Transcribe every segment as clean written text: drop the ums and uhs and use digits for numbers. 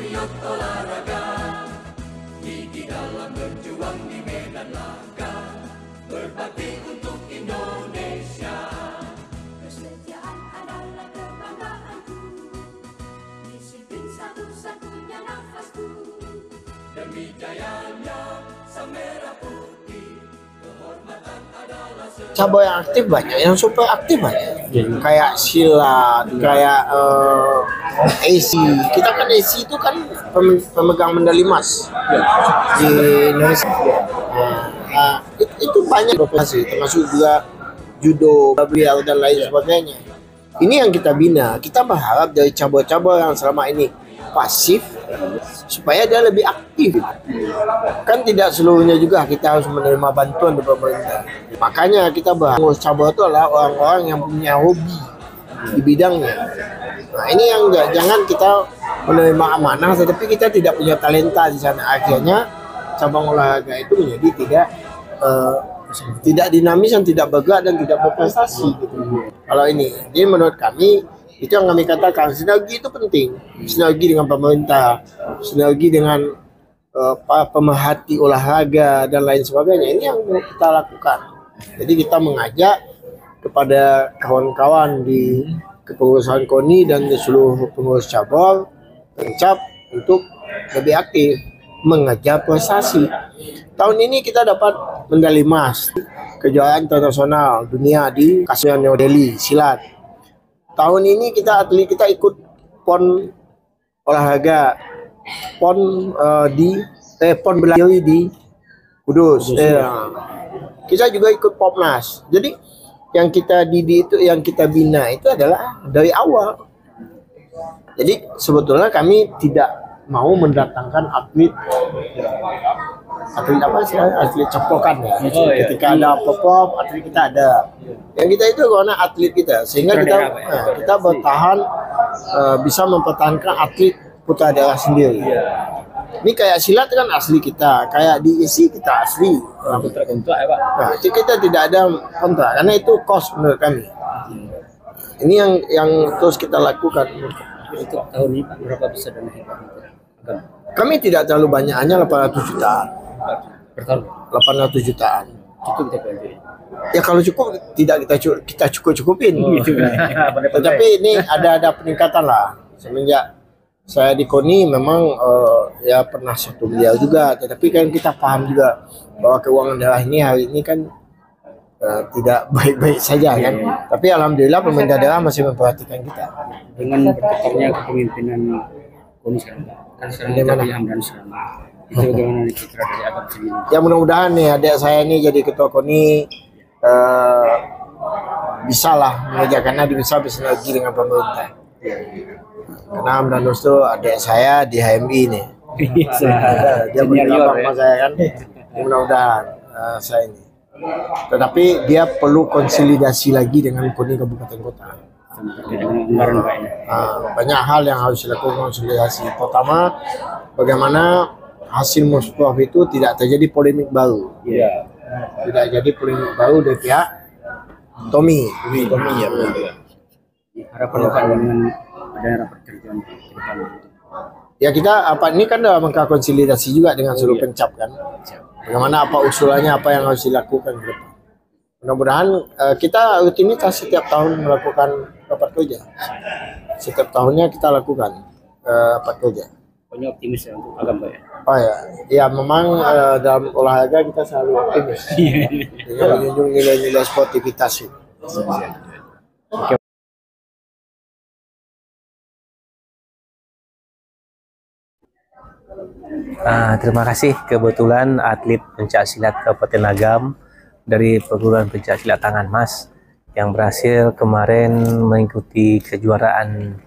guyot olahraga, gigi dalam berjuang di medan laga, berbakti untuk Indonesia. Kesetiaan adalah kebanggaanku, disiplin satu-satunya nafasku. Demi jayanya sang merah putih, kehormatan adalah Cabang yang aktif banyak, yang super aktif banyak. Kayak silat, kayak AC. Kita kan AC itu kan pemegang medali emas di Indonesia. Itu banyak profesi, termasuk juga judo, beliau dan lain sebagainya. Ini yang kita bina. Kita berharap dari cabang-cabang yang selama ini pasif supaya dia lebih aktif. Kan tidak seluruhnya juga kita harus menerima bantuan dari pemerintah. Makanya kita berharap cabang itu adalah orang-orang yang punya hobi di bidangnya. Nah, ini yang jangan kita menerima amanah tetapi kita tidak punya talenta di sana. Akhirnya cabang olahraga itu menjadi tidak dinamis, dan tidak bergerak dan tidak berprestasi gitu. Kalau ini, jadi menurut kami itu yang kami katakan, sinergi itu penting. Sinergi dengan pemerintah, sinergi dengan pemerhati olahraga dan lain sebagainya. Ini yang kita lakukan. Jadi kita mengajak kepada kawan-kawan di kepengurusan KONI dan di seluruh pengurus cabang pencap untuk lebih aktif mengejar prestasi. Tahun ini kita dapat medali emas kejuaraan internasional dunia di Kasuan New Delhi silat. Tahun ini atlet kita ikut PON olahraga, PON PON bela diri di Kudus. Kita juga ikut Popnas. Jadi yang kita didik itu, yang kita bina itu adalah dari awal. Jadi sebetulnya kami tidak mau mendatangkan atlet apa sih, atlet cepokan ya. Ketika ada pop atlet kita ada. Yang kita itu karena atlet kita, sehingga kita bertahan bisa mempertahankan atlet putra daerah sendiri. Ini kayak silat kan asli kita, kayak di isi kita asli. Kontrak ya Pak. Nah, itu kita tidak ada kontrak karena itu cost menurut kami. Ini yang terus kita lakukan. Untuk tahun ini Pak, berapa besar dana hibah? Kami tidak terlalu banyak, hanya 800 jutaan. Per tahun? 800 jutaan. Cukup kita belanja. Ya kalau cukup tidak kita cukup-cukupin. Gitu kan. Tetapi ini ada peningkatan lah. Semenjak saya di KONI memang ya pernah 1 miliar juga. Tetapi kan kita paham juga bahwa keuangan daerah ini hari ini kan tidak baik-baik saja kan. Tapi alhamdulillah pemerintah daerah masih memperhatikan kita. Dengan bertekarnya kepemimpinan KONI sekarang, kan sekarang kita di Hamdan sekarang. Itu bagaimana nih citra dari Agam sendiri? Ya mudah-mudahan nih adik saya ini jadi ketua KONI bisa lah mengerjakannya, bisa bersinergi dengan pemerintah. Karena Hamdan itu adik saya di HMI nih. Dia bergabung sama saya kan. Mudah-mudahan saya ini. Tetapi dia perlu konsolidasi lagi dengan KONI kabupaten kota. Banyak hal yang harus dilakukan konsolidasi. Pertama, bagaimana hasil Musprov itu tidak terjadi polemik baru. Tidak jadi polemik baru dari pihak Tommy ya. Harapan Bapak dengan adanya rapat kerja ke depan. Ya kita ini kan dalam rangka konsolidasi juga dengan seluruh pencap kan. Bagaimana apa usulannya, apa yang harus dilakukan ke depan. Mudah-mudahan kita rutinitas setiap tahun melakukan rapat kerja. Setiap tahunnya kita lakukan rapat kerja. Pokoknya optimis ya untuk Agam Pak ya. Oh ya memang dalam olahraga kita selalu optimis. Dengan menjunjung nilai-nilai sportivitas itu. Oke. Terima kasih, kebetulan atlet pencak silat Kabupaten Agam dari perguruan pencak silat tangan emas yang berhasil kemarin mengikuti kejuaraan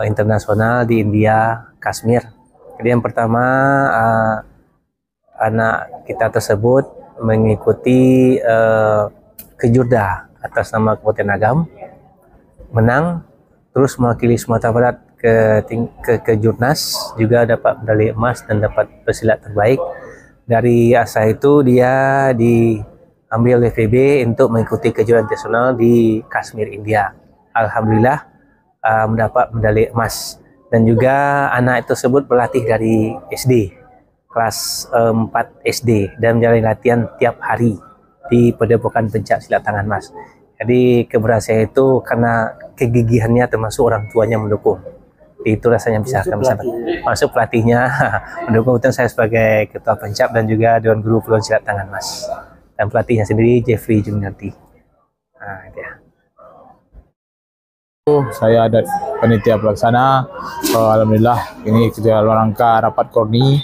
internasional di India, Kashmir. Jadi yang pertama anak kita tersebut mengikuti kejurda atas nama Kabupaten Agam, menang, terus mewakili Sumatera Barat ke Jurnas, juga dapat medali emas dan dapat pesilat terbaik. Dari asal itu dia diambil oleh PB untuk mengikuti kejuaraan internasional di Kashmir, India. Alhamdulillah mendapat medali emas. Dan juga anak tersebut berlatih dari SD, kelas 4 SD, dan menjalani latihan tiap hari di Padepokan Pencak Silat Tangan Mas. Jadi keberhasilan itu karena kegigihannya, termasuk orang tuanya mendukung. Itu rasanya bisa kami sampaikan. Masuk pelatihnya mendukung saya sebagai ketua pencak dan juga Dewan Guru Peluang Silat Tangan Mas. Dan pelatihnya sendiri Jeffrey Juniarti. Nah, dia. Saya ada panitia pelaksana. Alhamdulillah ini dalam rangka rapat KORNI,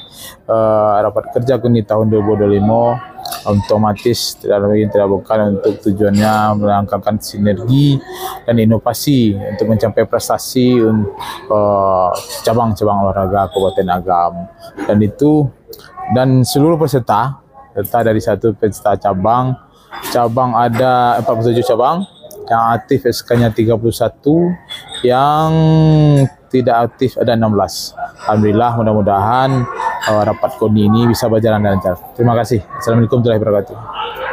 rapat kerja KORNI tahun 2025. Otomatis tidak bukan untuk tujuannya melangkahkan sinergi dan inovasi untuk mencapai prestasi cabang-cabang olahraga Kabupaten Agam. Dan seluruh peserta dari satu peserta cabang ada 47 cabang. Yang aktif SK-nya 31, yang tidak aktif ada 16. Alhamdulillah, mudah-mudahan rapat KORNI ini bisa berjalan lancar. Terima kasih. Assalamualaikum warahmatullahi wabarakatuh.